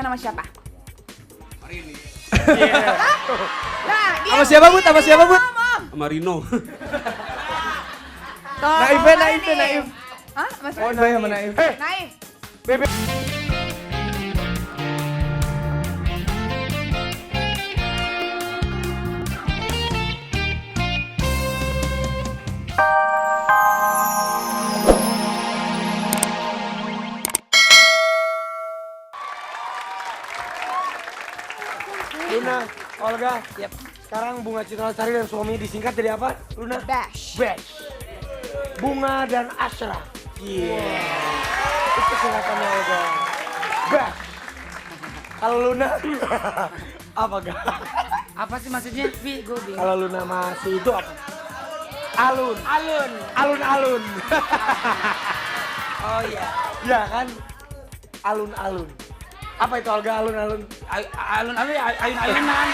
main sama siapa? Marini. Nah, dia Sama siapa, Bud? Sama siapa, Bud? ngomong. Sama Rino. Tuh, Naif, ngomong Naif, nih. Naif. Hah? Mas Oh, Naif sama Naif. Naif. Bebe. Luna, Olga, sekarang Bunga Citra Lestari dan suaminya disingkat jadi apa? Luna? Bash. Bash. Bunga dan Asra. Iya. Itu singkatannya Olga. Bash. Kalau Luna, apa gak? Apa sih maksudnya? Vi, gue bingung. Kalau Luna masih itu apa? Alun. Alun. Alun-alun. Oh iya. Ya kan? Alun-alun. Apa itu Olga alun-alun? Alun-alun, ayun-ayunan.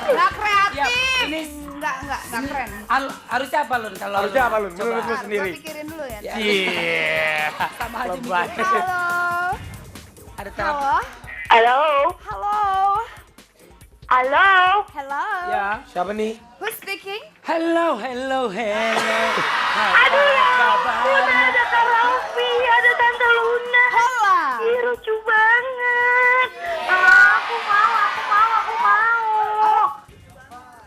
Nggak kreatif. Ya, ini Nggak keren. Harusnya apa Lun? Kalau Harusnya apa Lun? Coba. Menurut lu sendiri. Gua pikirin dulu ya. Ya. Iya. Sama aja Lebay. mikir. Halo. Ada tahap. Halo. Halo, Halo. halo. Hello. Ya. Siapa nih? Who's speaking? Hello, hello, hello. Aduh ya Apa ampun, kabarnya? ada Kak Raffi, ada Tante Luna. Hola. Ih, lucu banget. Aku mau.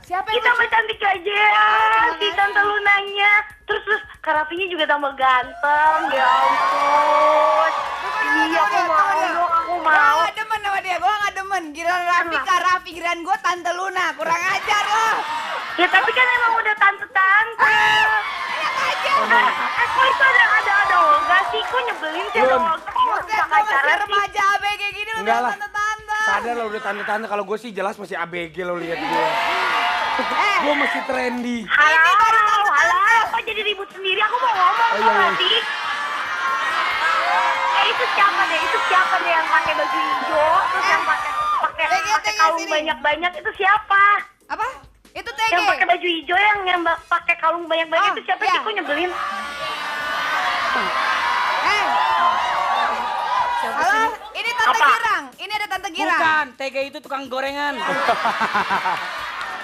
Siapa yang Kita lucu? tambah cantik aja ya, si Tante Lunanya. Terus Kak Raffinya juga tambah ganteng, ya ampun. Iya, aku Gua mau. nggak demen sama dia, gua nggak demen. Giliran Raffi, Kak Raffi, giliran gua Tante Luna. Kurang ajar loh. Ya tapi kan emang udah tante-tante. Enak aja. Kok itu ada Olga sih? Kok nyebelin sih ada Lun. Olga? Kok nggak Buset, suka gua masih pacaran sih? remaja ABG kayak gini lu Enggak bilang lah. tante-tante. Sadar lo udah tante-tante, kalau gue sih jelas masih ABG lo lihat gue. Eh, Gue masih trendy. Halo, baru tante-tante. halo, kok jadi ribut sendiri? Aku mau ngomong Oh, kok iya, iya. sih? Itu siapa deh yang pakai baju hijau, terus yang pakai Tege, kalung sini. banyak-banyak itu siapa? apa? Itu Yang pakai TG. baju hijau yang pakai kalung banyak-banyak Oh, itu siapa iya. sih? Kok nyebelin? Eh, Siapa halo, sih? ini Tante Apa? Girang. Ini ada Tante Girang. Bukan, TG itu tukang gorengan.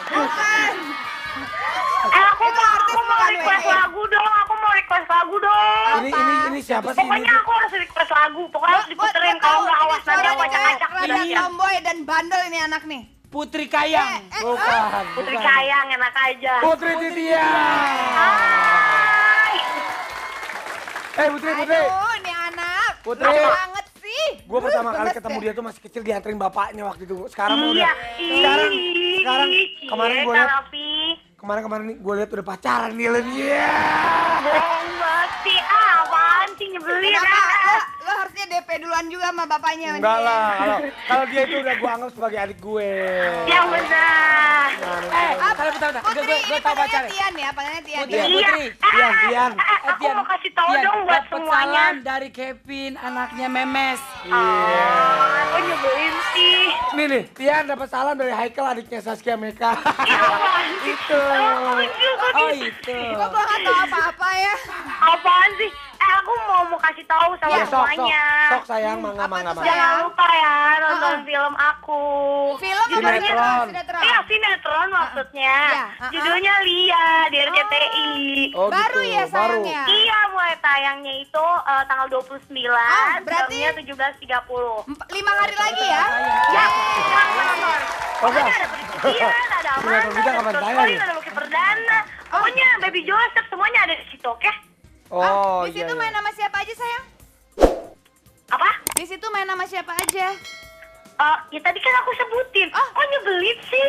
Bukan. Aku Itu artis mau bukan, request Wei. lagu dong. Aku mau request lagu dong. Ini siapa sih? Pokoknya aku harus request lagu. Pokoknya harus diputerin. Gua Kalau tahu, nggak ini awas nanti suaranya aku acak-acak. kayak rada tomboy dan bandel ini anak nih. Putri Kayang. Bukan. Putri bukan. Kayang enak aja. Putri Titia. Hai. Putri. Aduh, ini anak. Putri. Lucu banget sih. Gue pertama kali Gemes ketemu deh. dia tuh masih kecil dianterin bapaknya waktu itu. Sekarang mah Iya. udah. Sekarang kemarin gue lihat. Raffi. Kemarin nih gue lihat udah pacaran dia Len. Iya. Bohong banget sih. Apaan sih nyebelin. Kenapa? Lo harusnya DP duluan juga sama bapaknya. Enggak lah. Kalau dia itu udah gue anggap sebagai adik gue. Yang benar. Kalau bentar. Putri, Gue ini tahu panggilnya pacarnya. Tian ya, panggilnya Tian. Putri. ya. Putri. Tian. Aku mau kasih tahu dong buat dapet semuanya. salam dari Kevin, anaknya Memes. Kok nyebelin sih. Nih, Tian dapat salam dari Haikal adiknya Saskia Meka. Apaan sih? Itu. Oh itu. Kok gue gak tau apa-apa ya? Apaan sih? Aku mau kasih tahu sama Ya, sok semuanya. sayang, mangga. Jangan lupa ya nonton film aku. Film apa Judulnya- sinetron? Sinetron. Iya, sinetron maksudnya. Iya, Judulnya Lia di RCTI. Oh, Baru gitu, ya sayangnya? Iya, mulai tayangnya itu tanggal 29, berarti- filmnya 17.30. 5 hari lagi ya? Ya, jangan nonton. Pokoknya Oke. ada Priscila, ada Sinetron Amanda, kita ada kapan Dr. tayang Colin, ya? ada Lucky Perdana. Pokoknya Baby Joseph semuanya ada di situ, oke? Oh, Di situ main nama siapa aja sayang? Apa? Di situ main nama siapa aja? Ya tadi kan aku sebutin. Kok nyebelin sih?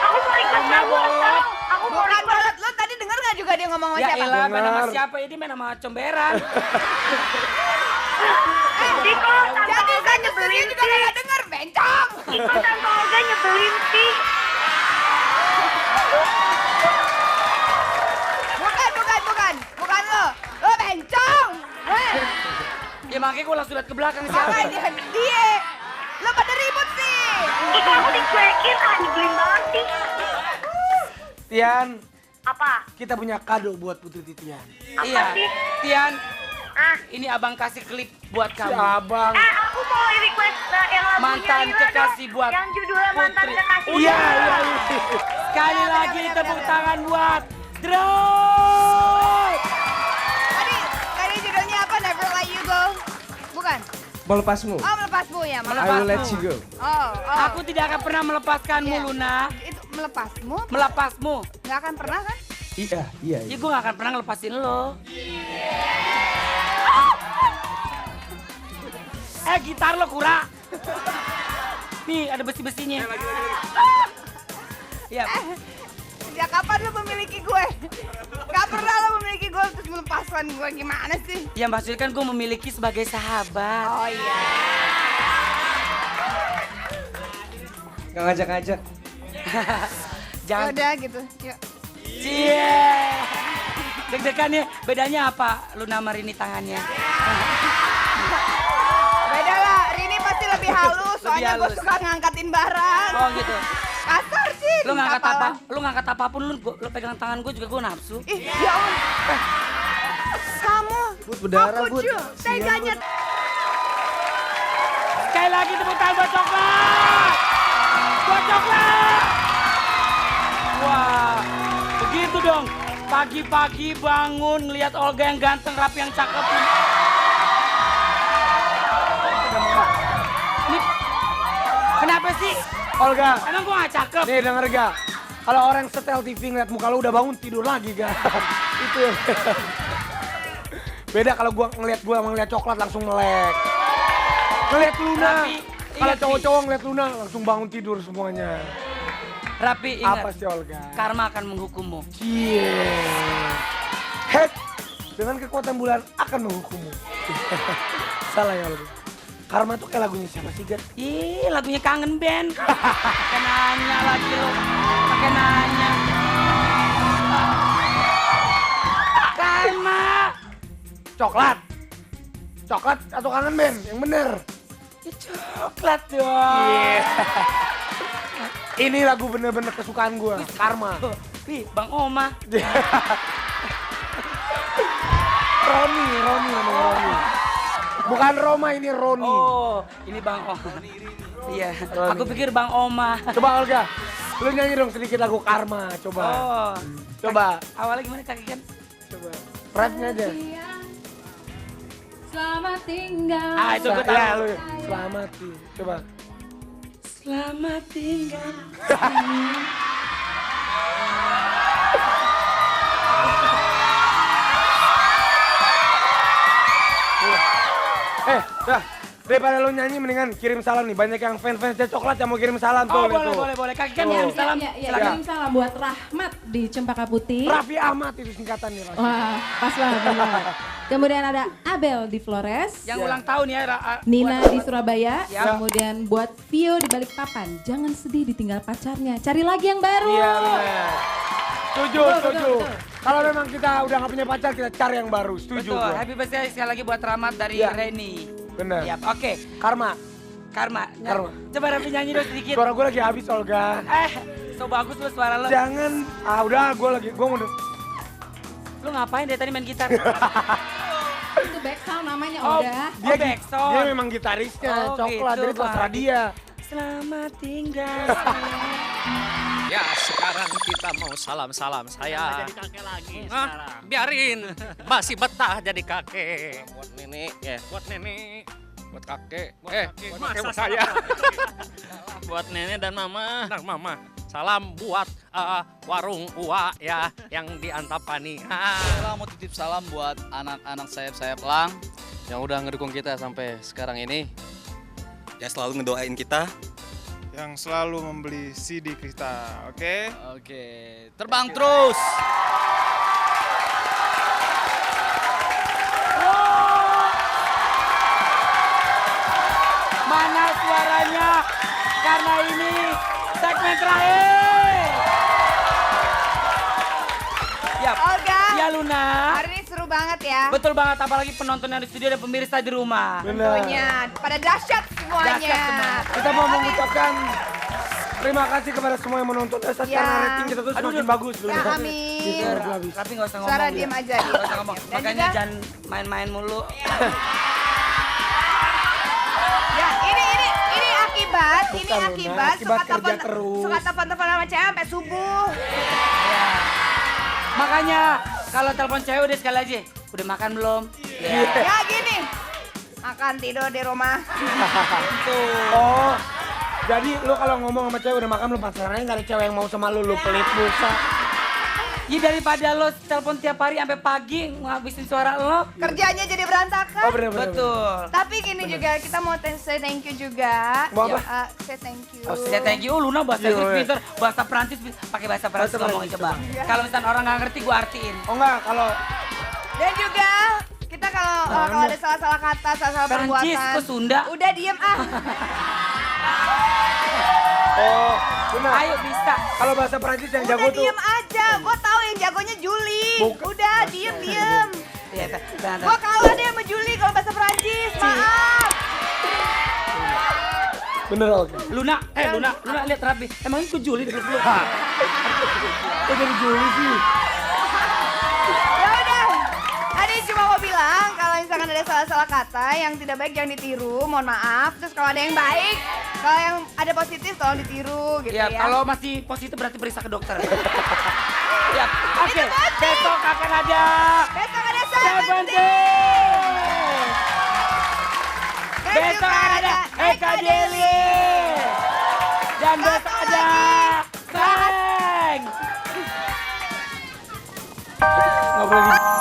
Aku mau request lagu atau? Aku mau Bukan request. bolot, lo tadi denger gak juga dia ngomong sama Ya siapa? elah, main nama Benar. siapa ini? Main nama comberan. Iko, Tante Jadi Olga kan nyebelin nyebelin juga sih. gak denger, bencong! Iko, Tante Olga nyebelin sih. Bukan lo! Lo bencong! Ya makanya gue langsung lihat ke belakang Apa siapa. dia? Lo pada ribut sih! Iko, aku dicuekin, nyebelin banget sih. Tian, Apa? Kita punya kado buat Putri Titian. Apa Iya, sih? Tian, Ah, ini abang kasih klip buat Si kamu. abang. aku mau request yang lagunya Mantan Lila kekasih dong. buat Yang judulnya Mantan Putri. Kekasih. Iya, iya, iya. Sekali Benar, lagi benar, tepuk benar. tangan buat Drone. Tadi judulnya apa? Never Let You Go. Bukan? Melepasmu. Oh, melepasmu ya. I will let you go. Oh. Aku tidak akan pernah melepaskanmu, Iya. Luna. Itu melepasmu? Melepasmu. Nggak akan pernah kan? Iya. Ya gue gak akan pernah ngelepasin lo. Gitar lo Kura. Nih ada besi-besinya. Ya, Sejak kapan lo memiliki gue? Gak pernah lo memiliki gue terus melepaskan gue. Gimana sih? ya maksudnya kan gue memiliki sebagai sahabat. Oh iya. Gak ngajak-ngajak. Jangan. Udah gitu. Yuk. Cie. Deg-degannya bedanya apa? Luna sama Rini tangannya. Beda lah. Rini pasti lebih halus. Soalnya gue halus. suka ngangkatin barang. Oh gitu. Kasar sih. Lu ngangkat kapalan. lu ngangkat apapun lu pegang tangan gue juga gue nafsu. Ih, ya Allah. Kamu. Bud, berdarah, aku Bud. cu. Teganya. Sekali lagi tepuk tangan buat coklat. Buat coklat. Wah, begitu dong. Pagi-pagi bangun ngelihat Olga yang ganteng, rapi, yang cakep. Ini kenapa sih? Olga, Emang gua gak cakep? nih denger ga? Kalau orang setel TV ngeliat muka lu udah bangun tidur lagi ga? Itu ya. Beda kalau gua ngeliat coklat langsung melek. Ngeliat Luna. Tapi, Kalau ingat, cowok-cowok ngeliat Luna langsung bangun tidur semuanya. Rapi, Apa ingat. sih Olga? Karma akan menghukummu. Cie. Head. Dengan kekuatan bulan akan menghukummu. Salah ya Olga. Karma tuh kayak lagunya siapa sih, Gat? Ih, lagunya Kangen Band. Pakai nanya lagi lo. Pakai nanya. Karma. Coklat. Coklat atau kangen band? Yang bener. Ya, coklat dong. Iya. Ini lagu bener-bener kesukaan gue, Karma. Wih, Bang Oma. Roni namanya Roni. Bukan Roma, ini Roni. Oh, ini Bang Oma. Iya, Roni. aku pikir Bang Oma. Coba Olga, lu nyanyi dong sedikit lagu Karma, coba. Oh, Coba, awalnya gimana kaki kan? coba. Rapnya aja. Selamat tinggal. Ah, itu gue Ya, tahu. lu. Selamat sih. Coba. Selamat tinggal. Dah. Daripada lu nyanyi mendingan kirim salam nih. Banyak yang fans-fansnya coklat yang mau kirim salam tuh. Oh, lihat tuh. boleh. Kaki kan Tuh. kirim salam. Ya, Silakan. kirim salam buat Rahmat di Cempaka Putih. Raffi Ahmad itu singkatannya. Raffi. Wah, pas banget. benar. Kemudian ada Abel di Flores. Yang ulang tahun ya. Nina di Surabaya, Ya. kemudian buat Vio di Balikpapan. Jangan sedih ditinggal pacarnya, cari lagi yang baru. Iya bener. Setuju, Betul, setuju. betul. Kalau memang kita udah gak punya pacar, kita cari yang baru. Setuju Betul. gua. Happy birthday sekali lagi buat Rahmat dari Iya. Reni. Bener. Yap, oke. Karma. Karma. Karma. Coba Raffi nyanyi dong sedikit. Suara gue lagi habis, Olga. So bagus lu suara lo. Jangan. Udah, gue mau. Lu ngapain dari tadi main gitar? Itu back sound namanya udah. Oh, backsound. Dia memang gitarisnya, Oh, coklat. gitu, Jadi terserah Bang. dia. Selamat tinggal. Ya sekarang kita mau salam-salam saya. Jadi kakek lagi Hah? sekarang. Biarin, masih betah jadi kakek. Buat nenek, ya. Buat nenek, buat kakek, Buat kakek. buat Masa kakek buat salah saya. Buat nenek dan mama. Nah mama, salam buat warung Uwa ya yang di Antapani. Saya mau titip salam buat anak-anak sayap-sayap lang yang udah ngedukung kita sampai sekarang ini. Ya selalu ngedoain kita. Yang selalu membeli CD kita, oke? Oke, terbang terus. Mana suaranya? Karena ini segmen terakhir. Yap. Olga. Ya Luna. Hari ini seru banget ya. Betul banget, apalagi penonton yang di studio dan pemirsa di rumah. Bener. Tentunya. Pada dahsyat semuanya. Dahsyat semua. Kita mau mengucapkan Terima kasih kepada semua yang menonton Esat Ya. karena rating kita tuh semakin bagus. Ya, amin. Tapi nggak usah ngomong. Sarah dia. diem aja. Nggak usah ngomong. Dan Makanya juga- jangan main-main mulu. Ya, ini akibat, Bukan, Luna. Akibat suka kerja terus. suka telepon sama cewek sampai subuh. Makanya kalau telepon cewek udah sekali aja. Udah makan belum? Ya gini, makan tidur di rumah. Oh, jadi lu kalau ngomong sama cewek udah makan lu pacarannya nggak ada cewek yang mau sama lu pelit pulsa. Ya daripada lo telepon tiap hari sampai pagi ngabisin suara lo. Kerjanya jadi berantakan. Oh bener. Betul. Tapi gini juga kita mau say thank you juga. Mau apa? Say thank you. Oh, saya thank you. Luna bahasa Iya, Inggris iya. pinter, bahasa Perancis pakai bahasa Perancis Bahasa ngomongin Perancis, coba. coba. Kalau misalnya orang nggak ngerti gua artiin. Oh enggak, kalau Dan juga kita kalau ada salah-salah kata, salah-salah Perancis perbuatan. ke Sunda. Udah diem ah. oh, benar. Ayo bisa. Kalau bahasa Prancis yang Udah jago tuh. diem aja. Gue tahu yang jagonya Juli. Bukan. Udah diem. Iya, Gue kalah deh sama Juli kalau bahasa Perancis. Maaf. Bener oke. Luna lihat rapi. Emang itu Juli dari dulu. Kok jadi Juli sih? Ya udah. Adi cuma mau bilang kalau misalkan ada salah-salah kata yang tidak baik jangan ditiru, mohon maaf. Terus kalau ada yang baik, kalau yang ada positif tolong ditiru gitu Ya, ya. kalau masih positif berarti periksa ke dokter. Ya, oke. Besok akan ada Besok ada Seventeen. Besok ada Eka Deli. Dan besok ada Frank. Nggak boleh gitu.